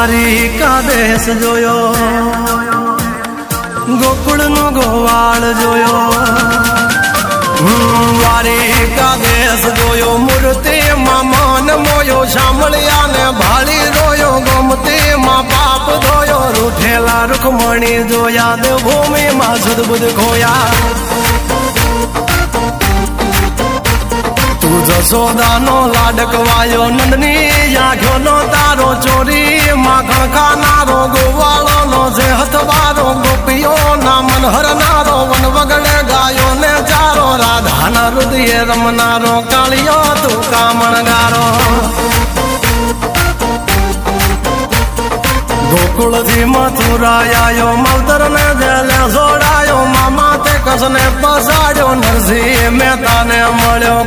દ્વારિકાદેશ જોયો, ગોકુળનો ગોવાળ જોયો, દ્વારિકાદેશ જોયો, મૂર્તિમાં મન મોયો, સાંભળ્યા ને ભાળી રોયો, ગમતીમાં પાપ ધોયો, રૂઠેલા રૂખમણી જોયા, દેવભૂમિમાં સુદબુદ ખોયા. તું જશોદાનો લાડકવાયો, નંદની આંખોનો તારો, ચોરી માખણ ખાનારો, ગોવાળોનો જે હથવારો, ગોપીઓના મન હરનારો, વન વગડે ગાયો ને ચારો, રાધાના હૃદયે રમનારો, કાળિયો તું કામણગારો. ગોકુળથી મથુરાયો, માવતર ને જેલે જોડાયો, મામા તે કસને પસાડ્યો, નરસિંહ મહેતાને મળ્યો.